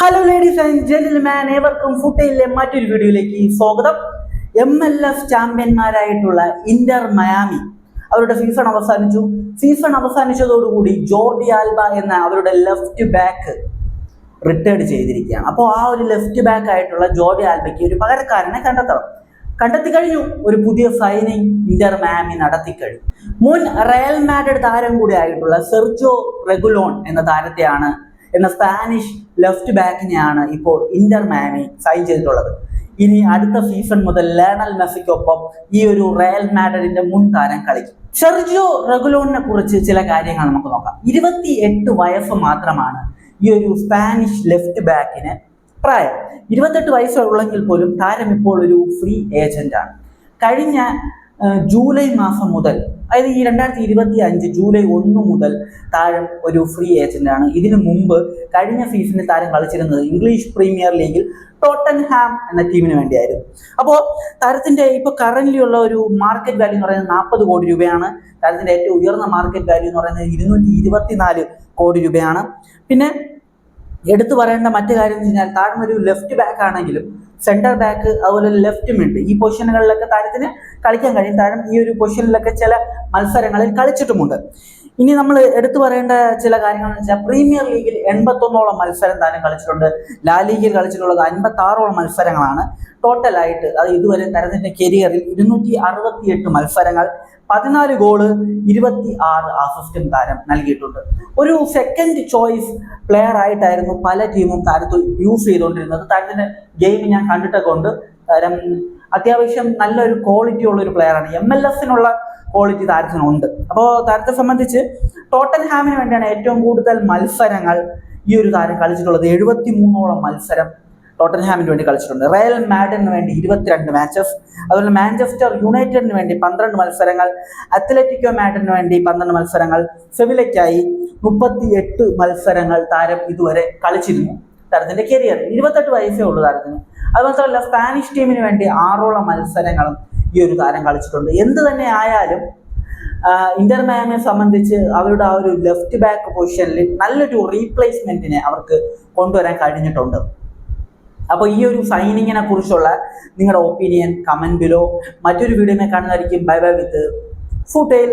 Hello ladies and gentleman, ഏവർക്കും ഫുട്ബോളിലെ മറ്റൊരു വീഡിയോയിലേക്ക് സ്വാഗതം. MLS ചാമ്പ്യന്മാരായിട്ടുള്ള ഇന്റർ മയാമി അവരുടെ സീസൺ അവസാനിച്ചു. സീസൺ അവസാനിച്ചതോടുകൂടി ജോർഡി ആൽബ എന്ന അവരുടെ ലെഫ്റ്റ് ബാക്ക് റിട്ടയർഡ് ചെയ്തിരിക്കുകയാണ്. അപ്പോൾ ആ ഒരു ലെഫ്റ്റ് ബാക്ക് ആയിട്ടുള്ള ജോർഡി ആൽബയ്ക്ക് ഒരു പകരക്കാരനെ കണ്ടെത്തി കഴിഞ്ഞു. ഒരു പുതിയ സൈനിങ് ഇന്റർ മയാമി നടത്തിക്കഴിഞ്ഞു. മുൻ റയൽ മാഡ്രിഡ് താരം കൂടി ആയിട്ടുള്ള സെർജിയോ റെഗുലോൺ എന്ന സ്പാനിഷ് ലെഫ്റ്റ് ബാക്കിനെയാണ് ഇപ്പോൾ ഇന്റർ മയാമി സൈൻ ചെയ്തിട്ടുള്ളത്. ഇനി അടുത്ത സീസൺ മുതൽ ലയണൽ മെസ്സിക്കൊപ്പം ഈ ഒരു റയൽ മാഡ്രിഡിന്റെ മുൻ താരം കളിക്കും. സെർജിയോ റെഗുലോണിനെ കുറിച്ച് ചില കാര്യങ്ങൾ നമുക്ക് നോക്കാം. 28 വയസ്സ് മാത്രമാണ് ഈ ഒരു സ്പാനിഷ് ലെഫ്റ്റ് ബാക്കിന് പ്രായം. 28 വയസ്സുള്ളെങ്കിൽ പോലും താരം ഇപ്പോൾ ഒരു ഫ്രീ ഏജന്റ് ആണ്. കഴിഞ്ഞ ജൂലൈ മാസം മുതൽ, അതായത് ഈ 2025 ജൂലൈ 1 മുതൽ താരം ഒരു ഫ്രീ ഏജന്റ് ആണ്. ഇതിനു മുമ്പ് കഴിഞ്ഞ സീസണിൽ താരം കളിച്ചിരുന്നത് ഇംഗ്ലീഷ് പ്രീമിയർ ലീഗിൽ ടോട്ടൻഹാം എന്ന ടീമിന് വേണ്ടിയായിരുന്നു. അപ്പോൾ താരത്തിന്റെ ഇപ്പോൾ കറന്റ് ഉള്ള ഒരു മാർക്കറ്റ് വാല്യൂ എന്ന് പറയുന്നത് 40 കോടി രൂപയാണ്. താരത്തിന്റെ ഏറ്റവും ഉയർന്ന മാർക്കറ്റ് വാല്യൂ എന്ന് പറയുന്നത് 224 കോടി രൂപയാണ്. പിന്നെ എടുത്തു പറയേണ്ട മറ്റു കാര്യം എന്ന് വെച്ചാൽ താരം ഒരു ലെഫ്റ്റ് ബാക്ക് ആണെങ്കിലും സെന്റർ ബാക്ക് അതുപോലെ ലെഫ്റ്റ് മിഡ് ഈ പൊസിഷനുകളിലൊക്കെ താരത്തിന് കളിക്കാൻ കഴിയും. താരം ഈ ഒരു പൊസിഷനിലൊക്കെ ചില മത്സരങ്ങളിൽ കളിച്ചിട്ടുമുണ്ട്. ഇനി നമ്മൾ എടുത്തു പറയേണ്ട ചില കാര്യങ്ങൾ എന്ന് വെച്ചാൽ പ്രീമിയർ ലീഗിൽ 81ഓളം മത്സരം താരം കളിച്ചിട്ടുണ്ട്. ലാ ലീഗിൽ കളിച്ചിട്ടുള്ളത് 56ഓളം മത്സരങ്ങളാണ് ടോട്ടലായിട്ട്. അത് ഇതുവരെ താരത്തിന്റെ കരിയറിൽ 268 മത്സരങ്ങൾ, 14 ഗോള്, 26 അസിസ്റ്റും താരം നൽകിയിട്ടുണ്ട്. ഒരു സെക്കൻഡ് ചോയ്സ് പ്ലെയർ ആയിട്ടായിരുന്നു പല ടീമും താരത്തെ യൂസ് ചെയ്തുകൊണ്ടിരുന്നത്. താരത്തിന്റെ ഗെയിം ഞാൻ കണ്ടിട്ടൊക്കെ ഉണ്ട്. താരം അത്യാവശ്യം നല്ലൊരു ക്വാളിറ്റി ഉള്ള ഒരു പ്ലെയറാണ്. MLS ക്വാളിറ്റി താരത്തിനുണ്ട്. അപ്പോൾ താരത്തെ സംബന്ധിച്ച് ടോട്ടൻഹാമിന് വേണ്ടിയാണ് ഏറ്റവും കൂടുതൽ മത്സരങ്ങൾ ഈ ഒരു താരം കളിച്ചിട്ടുള്ളത്. 73ഓളം മത്സരം ടോട്ടൻഹാമിന് വേണ്ടി കളിച്ചിട്ടുണ്ട്. റയൽ മാഡ്രിഡിന് വേണ്ടി 22 മാച്ചസ്, അതുപോലെ മാഞ്ചസ്റ്റർ യുണൈറ്റഡിന് വേണ്ടി 12 മത്സരങ്ങൾ, അത്ലറ്റിക്കോ മാഡ്രിഡിന് വേണ്ടി 12 മത്സരങ്ങൾ, സെവിലയ്ക്കായി 38 മത്സരങ്ങൾ താരം ഇതുവരെ കളിച്ചിരുന്നു. താരത്തിന്റെ കരിയർ 28 വയസ്സേ ഉള്ളൂ താരത്തിന്. അതുമാത്രമല്ല സ്പാനിഷ് ടീമിന് വേണ്ടി 6ഓളം മത്സരങ്ങളും ഈ ഒരു താരം കളിച്ചിട്ടുണ്ട്. എന്ത് തന്നെ ആയാലും ഇന്റർ മയാമിയെ സംബന്ധിച്ച് അവരുടെ ആ ഒരു ലെഫ്റ്റ് ബാക്ക് പൊസിഷനിൽ നല്ലൊരു റീപ്ലേസ്മെന്റിനെ അവർക്ക് കൊണ്ടുവരാൻ കഴിഞ്ഞിട്ടുണ്ട്. അപ്പോൾ ഈ ഒരു സൈനിങ്ങിനെ കുറിച്ചുള്ള നിങ്ങളുടെ ഒപ്പീനിയൻ കമന്റ് ബിലോ. മറ്റൊരു വീഡിയോയിൽ കാണുന്നതായിരിക്കും. ബൈ ബൈ വിത്ത് ഫുട്ബോൾ.